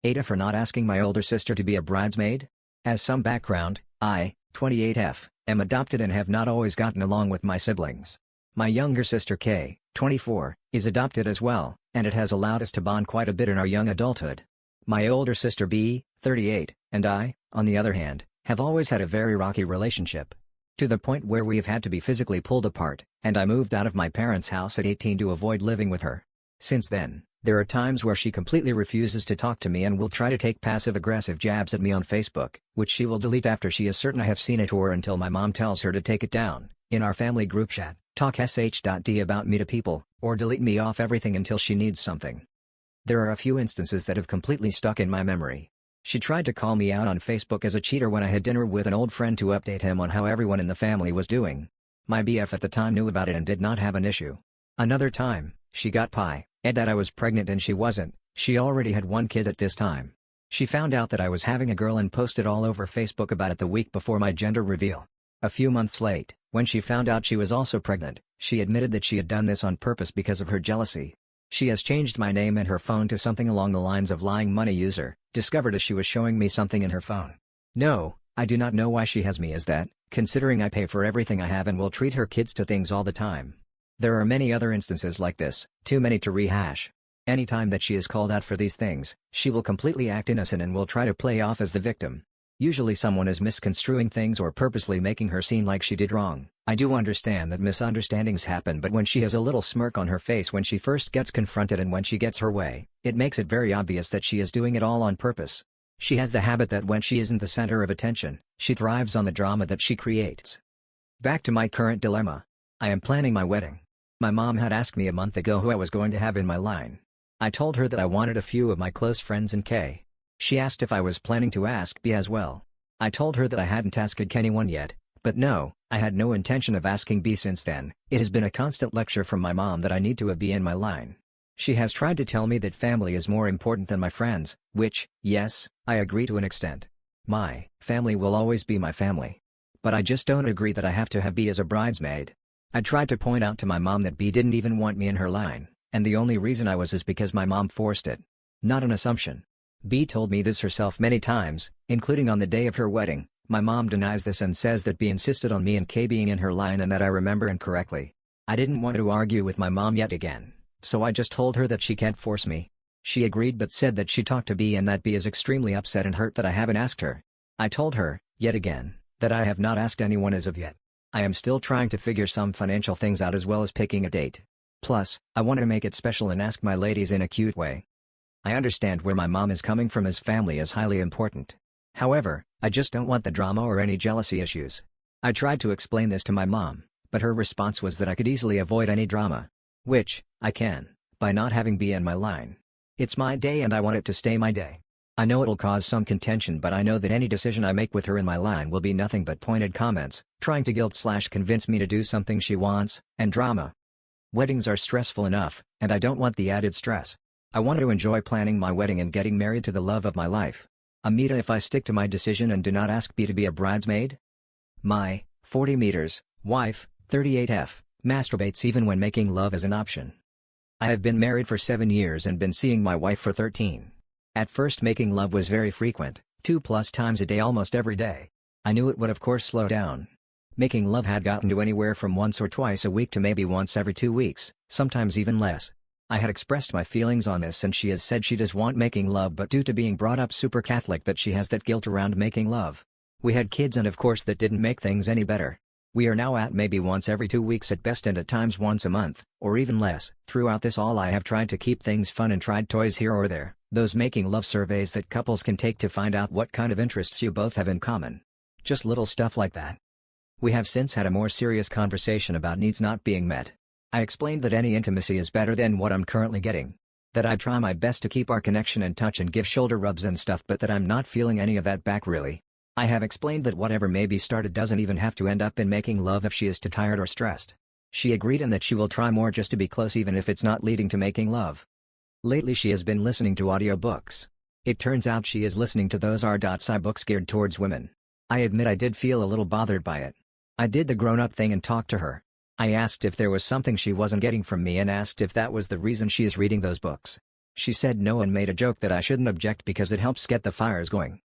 AITAH for not asking my older sister to be a bridesmaid? As some background, I, 28F, am adopted and have not always gotten along with my siblings. My younger sister K, 24, is adopted as well, and it has allowed us to bond quite a bit in our young adulthood. My older sister B, 38, and I, on the other hand, have always had a very rocky relationship. To the point where we have had to be physically pulled apart, and I moved out of my parents' house at 18 to avoid living with her. Since then, there are times where she completely refuses to talk to me and will try to take passive-aggressive jabs at me on Facebook, which she will delete after she is certain I have seen it, or until my mom tells her to take it down. In our family group chat, talk sh.d about me to people, or delete me off everything until she needs something. There are a few instances that have completely stuck in my memory. She tried to call me out on Facebook as a cheater when I had dinner with an old friend to update him on how everyone in the family was doing. My BF at the time knew about it and did not have an issue. Another time, she got that I was pregnant and she wasn't. She already had one kid at this time. She found out that I was having a girl and posted all over Facebook about it the week before my gender reveal. A few months late, when she found out she was also pregnant, she admitted that she had done this on purpose because of her jealousy. She has changed my name and her phone to something along the lines of lying money user, discovered as she was showing me something in her phone. No, I do not know why she has me as that, considering I pay for everything I have and will treat her kids to things all the time. There are many other instances like this, too many to rehash. Anytime that she is called out for these things, she will completely act innocent and will try to play off as the victim. Usually someone is misconstruing things or purposely making her seem like she did wrong. I do understand that misunderstandings happen, but when she has a little smirk on her face when she first gets confronted and when she gets her way, it makes it very obvious that she is doing it all on purpose. She has the habit that when she isn't the center of attention, she thrives on the drama that she creates. Back to my current dilemma. I am planning my wedding. My mom had asked me a month ago who I was going to have in my line. I told her that I wanted a few of my close friends and K. She asked if I was planning to ask B as well. I told her that I hadn't asked anyone yet, but no, I had no intention of asking B since then. It has been a constant lecture from my mom that I need to have B in my line. She has tried to tell me that family is more important than my friends, which, yes, I agree to an extent. My family will always be my family. But I just don't agree that I have to have B as a bridesmaid. I tried to point out to my mom that B didn't even want me in her line, and the only reason I was is because my mom forced it. Not an assumption. B told me this herself many times, including on the day of her wedding. My mom denies this and says that B insisted on me and K being in her line and that I remember incorrectly. I didn't want to argue with my mom yet again, so I just told her that she can't force me. She agreed but said that she talked to B and that B is extremely upset and hurt that I haven't asked her. I told her, yet again, that I have not asked anyone as of yet. I am still trying to figure some financial things out as well as picking a date. Plus, I want to make it special and ask my ladies in a cute way. I understand where my mom is coming from, as family is highly important. However, I just don't want the drama or any jealousy issues. I tried to explain this to my mom, but her response was that I could easily avoid any drama. Which, I can, by not having B in my line. It's my day and I want it to stay my day. I know it'll cause some contention, but I know that any decision I make with her in my line will be nothing but pointed comments, trying to guilt/convince me to do something she wants, and drama. Weddings are stressful enough, and I don't want the added stress. I want to enjoy planning my wedding and getting married to the love of my life. Amita, if I stick to my decision and do not ask B to be a bridesmaid? My 40 meters wife, 38F, masturbates even when making love is an option. I have been married for 7 years and been seeing my wife for 13. At first making love was very frequent, 2+ times a day almost every day. I knew it would of course slow down. Making love had gotten to anywhere from once or twice a week to maybe once every 2 weeks, sometimes even less. I had expressed my feelings on this and she has said she does want making love, but due to being brought up super Catholic that she has that guilt around making love. We had kids and of course that didn't make things any better. We are now at maybe once every 2 weeks at best and at times once a month, or even less. Throughout this all I have tried to keep things fun and tried toys here or there, those making love surveys that couples can take to find out what kind of interests you both have in common. Just little stuff like that. We have since had a more serious conversation about needs not being met. I explained that any intimacy is better than what I'm currently getting. That I try my best to keep our connection in touch and give shoulder rubs and stuff, but that I'm not feeling any of that back really. I have explained that whatever may be started doesn't even have to end up in making love if she is too tired or stressed. She agreed and that she will try more just to be close even if it's not leading to making love. Lately she has been listening to audiobooks. It turns out she is listening to those r.sci books geared towards women. I admit I did feel a little bothered by it. I did the grown-up thing and talked to her. I asked if there was something she wasn't getting from me and asked if that was the reason she is reading those books. She said no and made a joke that I shouldn't object because it helps get the fires going.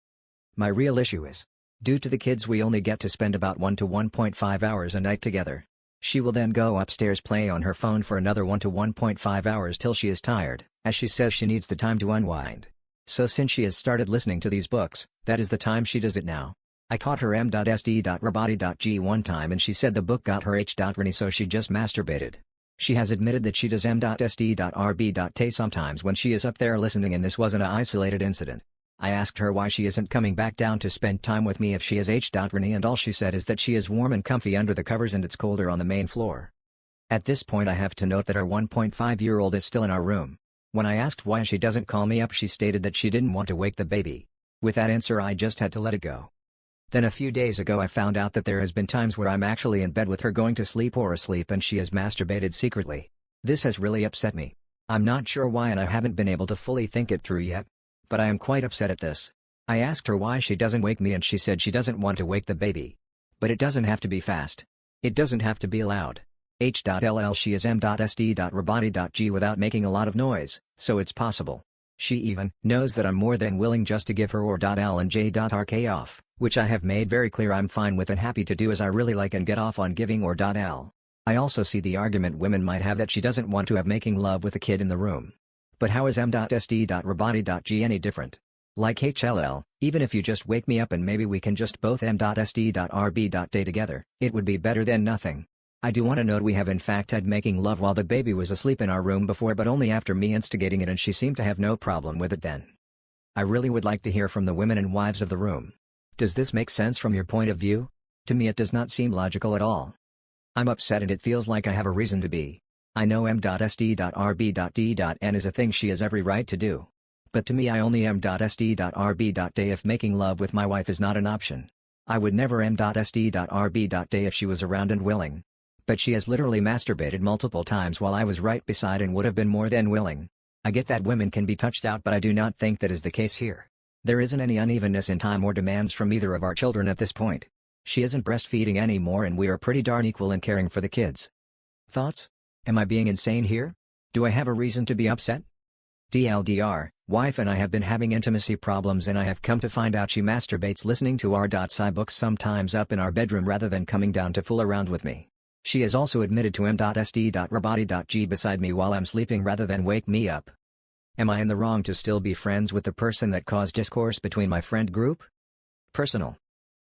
My real issue is, due to the kids we only get to spend about 1 to 1.5 hours a night together. She will then go upstairs play on her phone for another 1 to 1.5 hours till she is tired, as she says she needs the time to unwind. So since she has started listening to these books, that is the time she does it now. I taught her m.sd.roboti.g one time and she said the book got her h.rny so she just masturbated. She has admitted that she does m.sd.rb.t sometimes when she is up there listening and this wasn't an isolated incident. I asked her why she isn't coming back down to spend time with me if she is h.rny and all she said is that she is warm and comfy under the covers and it's colder on the main floor. At this point I have to note that our 1.5-year-old is still in our room. When I asked why she doesn't call me up she stated that she didn't want to wake the baby. With that answer I just had to let it go. Then a few days ago I found out that there has been times where I'm actually in bed with her going to sleep or asleep and she has masturbated secretly. This has really upset me. I'm not sure why and I haven't been able to fully think it through yet. But I am quite upset at this. I asked her why she doesn't wake me and she said she doesn't want to wake the baby. But it doesn't have to be fast. It doesn't have to be loud. H.ll she is m.sd.roboti.g without making a lot of noise, so it's possible. She even knows that I'm more than willing just to give her or.l and j.rk off, which I have made very clear I'm fine with and happy to do as I really like and get off on giving or.l. I also see the argument women might have that she doesn't want to have making love with a kid in the room. But how is m.sd.roboti.g any different? Like HLL, even if you just wake me up and maybe we can just both m.sd.rb.day together, it would be better than nothing. I do want to note we have in fact had making love while the baby was asleep in our room before but only after me instigating it and she seemed to have no problem with it then. I really would like to hear from the women and wives of the room. Does this make sense from your point of view? To me it does not seem logical at all. I'm upset and it feels like I have a reason to be. I know m.sd.rb.d.n is a thing she has every right to do. But to me I only m.sd.rb.day if making love with my wife is not an option. I would never m.sd.rb.day if she was around and willing. But she has literally masturbated multiple times while I was right beside and would have been more than willing. I get that women can be touched out but I do not think that is the case here. There isn't any unevenness in time or demands from either of our children at this point. She isn't breastfeeding anymore and we are pretty darn equal in caring for the kids. Thoughts? Am I being insane here? Do I have a reason to be upset? DLDR, wife and I have been having intimacy problems and I have come to find out she masturbates listening to r.sci books sometimes up in our bedroom rather than coming down to fool around with me. She has also admitted to m.sd.roboti.g beside me while I'm sleeping rather than wake me up. Am I in the wrong to still be friends with the person that caused discourse between my friend group? Personal.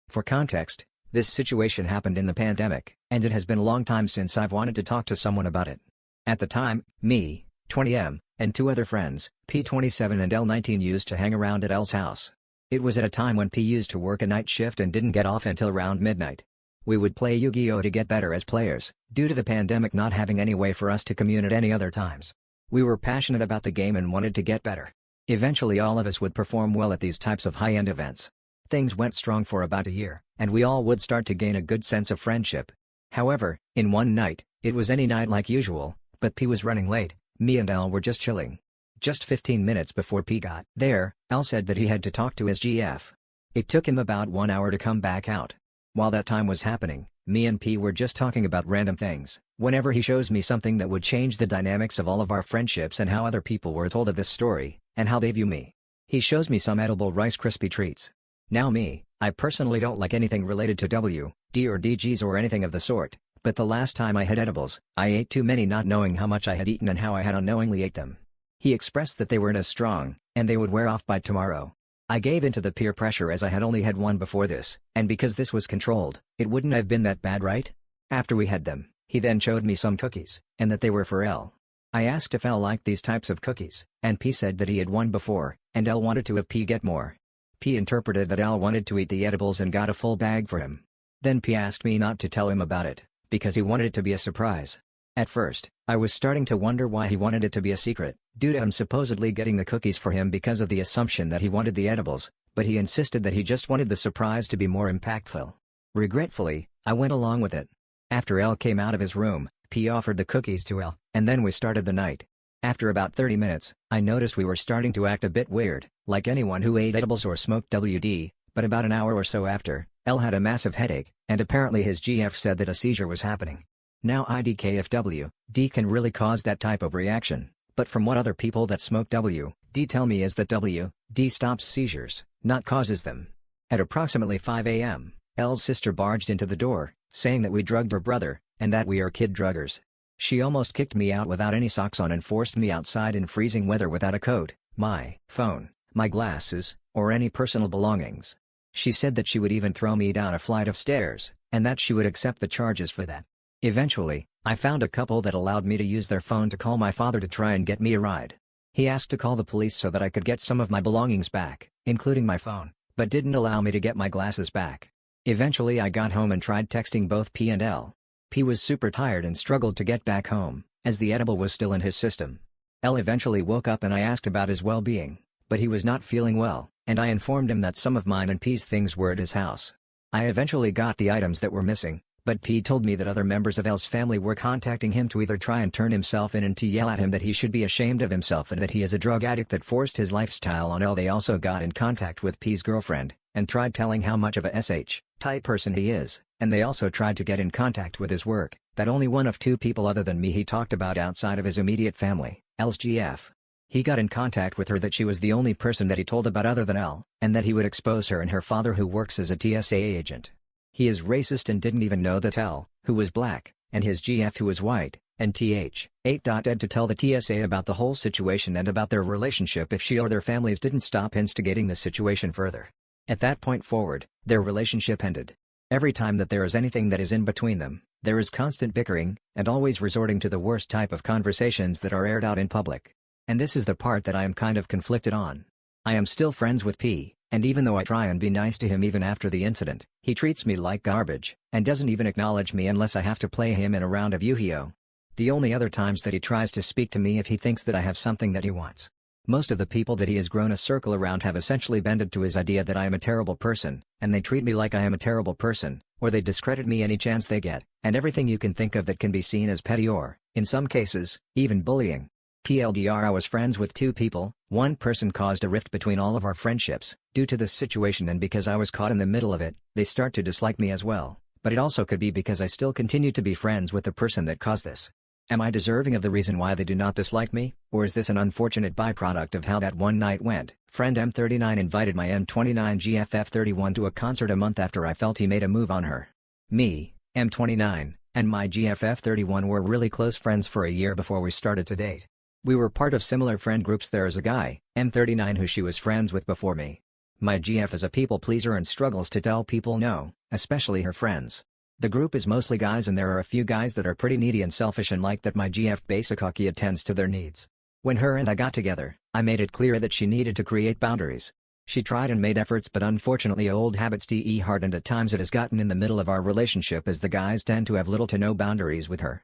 For context, this situation happened in the pandemic, and it has been a long time since I've wanted to talk to someone about it. At the time, me, 20M, and 2 other friends, P27 and L19 used to hang around at L's house. It was at a time when P used to work a night shift and didn't get off until around midnight. We would play Yu-Gi-Oh to get better as players, due to the pandemic not having any way for us to commune at any other times. We were passionate about the game and wanted to get better. Eventually all of us would perform well at these types of high-end events. Things went strong for about a year, and we all would start to gain a good sense of friendship. However, in one night, it was any night like usual, but P was running late, me and L were just chilling. Just 15 minutes before P got there, L said that he had to talk to his GF. It took him about 1 hour to come back out. While that time was happening, me and P were just talking about random things. Whenever he shows me something that would change the dynamics of all of our friendships and how other people were told of this story, and how they view me. He shows me some edible Rice Krispie treats. Now me, I personally don't like anything related to W, D or DGs or anything of the sort, but the last time I had edibles, I ate too many not knowing how much I had eaten and how I had unknowingly ate them. He expressed that they weren't as strong, and they would wear off by tomorrow. I gave into the peer pressure as I had only had one before this, and because this was controlled, it wouldn't have been that bad, right? After we had them, he then showed me some cookies, and that they were for L. I asked if L liked these types of cookies, and P said that he had one before, and L wanted to have P get more. P interpreted that L wanted to eat the edibles and got a full bag for him. Then P asked me not to tell him about it, because he wanted it to be a surprise. At first, I was starting to wonder why he wanted it to be a secret, due to him supposedly getting the cookies for him because of the assumption that he wanted the edibles, but he insisted that he just wanted the surprise to be more impactful. Regretfully, I went along with it. After L came out of his room, P offered the cookies to L, and then we started the night. After about 30 minutes, I noticed we were starting to act a bit weird, like anyone who ate edibles or smoked WD, but about an hour or so after, L had a massive headache, and apparently his GF said that a seizure was happening. Now IDKFW, D can really cause that type of reaction, but from what other people that smoke WD tell me is that WD stops seizures, not causes them. At approximately 5 a.m., L's sister barged into the door, saying that we drugged her brother, and that we are kid druggers. She almost kicked me out without any socks on and forced me outside in freezing weather without a coat, my phone, my glasses, or any personal belongings. She said that she would even throw me down a flight of stairs, and that she would accept the charges for that. Eventually, I found a couple that allowed me to use their phone to call my father to try and get me a ride. He asked to call the police so that I could get some of my belongings back, including my phone, but didn't allow me to get my glasses back. Eventually I got home and tried texting both P and L. P was super tired and struggled to get back home, as the edible was still in his system. L eventually woke up and I asked about his well-being, but he was not feeling well, and I informed him that some of mine and P's things were at his house. I eventually got the items that were missing, but P told me that other members of L's family were contacting him to either try and turn himself in and to yell at him that he should be ashamed of himself and that he is a drug addict that forced his lifestyle on L. They also got in contact with P's girlfriend, and tried telling how much of a SH-type person he is, and they also tried to get in contact with his work, that only one of two people other than me he talked about outside of his immediate family, L's GF. He got in contact with her that she was the only person that he told about other than L, and that he would expose her and her father who works as a TSA agent. He is racist and didn't even know that L, who was black, and his GF who was white, and th8.ed to tell the TSA about the whole situation and about their relationship if she or their families didn't stop instigating the situation further. At that point forward, their relationship ended. Every time that there is anything that is in between them, there is constant bickering, and always resorting to the worst type of conversations that are aired out in public. And this is the part that I am kind of conflicted on. I am still friends with P, and even though I try and be nice to him even after the incident, he treats me like garbage, and doesn't even acknowledge me unless I have to play him in a round of Yu-Gi-Oh! The only other times that he tries to speak to me if he thinks that I have something that he wants. Most of the people that he has grown a circle around have essentially bended to his idea that I am a terrible person, and they treat me like I am a terrible person, or they discredit me any chance they get, and everything you can think of that can be seen as petty or, in some cases, even bullying. TLDR, I was friends with two people. One person caused a rift between all of our friendships. Due to this situation and because I was caught in the middle of it, they start to dislike me as well, but it also could be because I still continue to be friends with the person that caused this. Am I deserving of the reason why they do not dislike me, or is this an unfortunate byproduct of how that one night went? Friend M39 invited my M29 GFF31 to a concert a month after I felt he made a move on her. Me, M29, and my GFF31 were really close friends for a year before we started to date. We were part of similar friend groups. There is a guy, M39, who she was friends with before me. My GF is a people pleaser and struggles to tell people no, especially her friends. The group is mostly guys and there are a few guys that are pretty needy and selfish and like that my GF basically attends to their needs. When her and I got together, I made it clear that she needed to create boundaries. She tried and made efforts, but unfortunately old habits die hard, and at times it has gotten in the middle of our relationship as the guys tend to have little to no boundaries with her.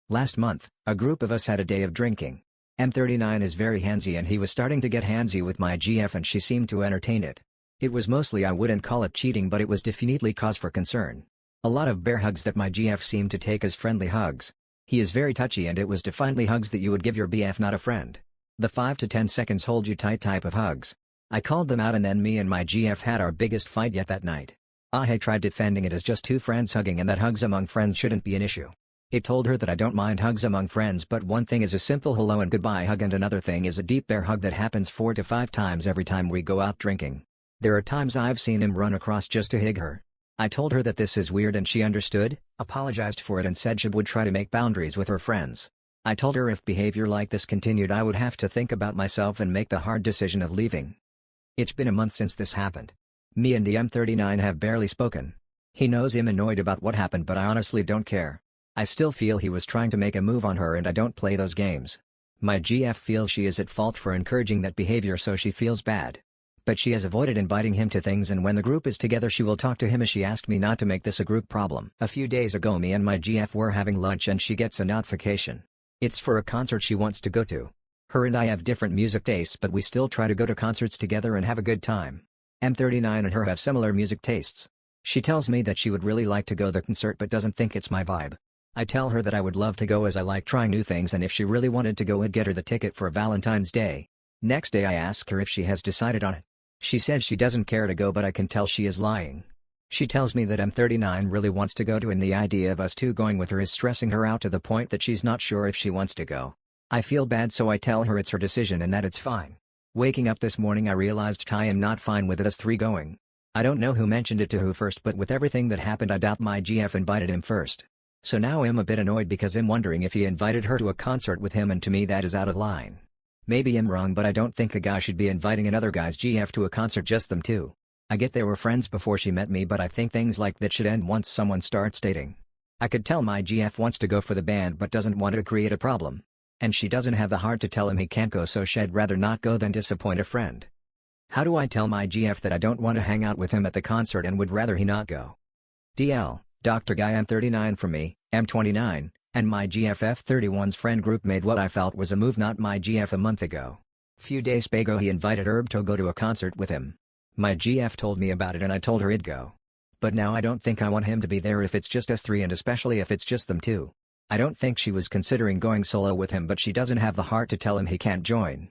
Last month, a group of us had a day of drinking. M39 is very handsy and he was starting to get handsy with my GF and she seemed to entertain it. It was mostly, I wouldn't call it cheating, but it was definitely cause for concern. A lot of bear hugs that my GF seemed to take as friendly hugs. He is very touchy and it was definitely hugs that you would give your BF, not a friend. The 5 to 10 seconds hold you tight type of hugs. I called them out and then me and my GF had our biggest fight yet that night. I tried defending it as just two friends hugging and that hugs among friends shouldn't be an issue. It told her that I don't mind hugs among friends, but one thing is a simple hello and goodbye hug and another thing is a deep bear hug that happens 4 to 5 times every time we go out drinking. There are times I've seen him run across just to hug her. I told her that this is weird and she understood, apologized for it and said she would try to make boundaries with her friends. I told her if behavior like this continued I would have to think about myself and make the hard decision of leaving. It's been a month since this happened. Me and the M39 have barely spoken. He knows I'm annoyed about what happened, but I honestly don't care. I still feel he was trying to make a move on her and I don't play those games. My GF feels she is at fault for encouraging that behavior, so she feels bad. But she has avoided inviting him to things, and when the group is together she will talk to him as she asked me not to make this a group problem. A few days ago me and my GF were having lunch and she gets a notification. It's for a concert she wants to go to. Her and I have different music tastes, but we still try to go to concerts together and have a good time. M39 and her have similar music tastes. She tells me that she would really like to go to the concert but doesn't think it's my vibe. I tell her that I would love to go as I like trying new things, and if she really wanted to go I'd get her the ticket for Valentine's Day. Next day I ask her if she has decided on it. She says she doesn't care to go, but I can tell she is lying. She tells me that M39 really wants to go to, and the idea of us two going with her is stressing her out to the point that she's not sure if she wants to go. I feel bad so I tell her it's her decision and that it's fine. Waking up this morning I realized I am not fine with us three going. I don't know who mentioned it to who first, but with everything that happened I doubt my GF invited him first. So now I'm a bit annoyed because I'm wondering if he invited her to a concert with him, and to me that is out of line. Maybe I'm wrong, but I don't think a guy should be inviting another guy's GF to a concert, just them two. I get they were friends before she met me, but I think things like that should end once someone starts dating. I could tell my GF wants to go for the band but doesn't want to create a problem. And she doesn't have the heart to tell him he can't go, so she'd rather not go than disappoint a friend. How do I tell my GF that I don't want to hang out with him at the concert and would rather he not go? DL, Dr. Guy, I'm 39 from me, I'm 29, and my GF F31's friend group made what I felt was a move not my GF a month ago. Few days ago he invited Herb to go to a concert with him. My GF told me about it and I told her I'd go. But now I don't think I want him to be there if it's just us three, and especially if it's just them two. I don't think she was considering going solo with him, but she doesn't have the heart to tell him he can't join.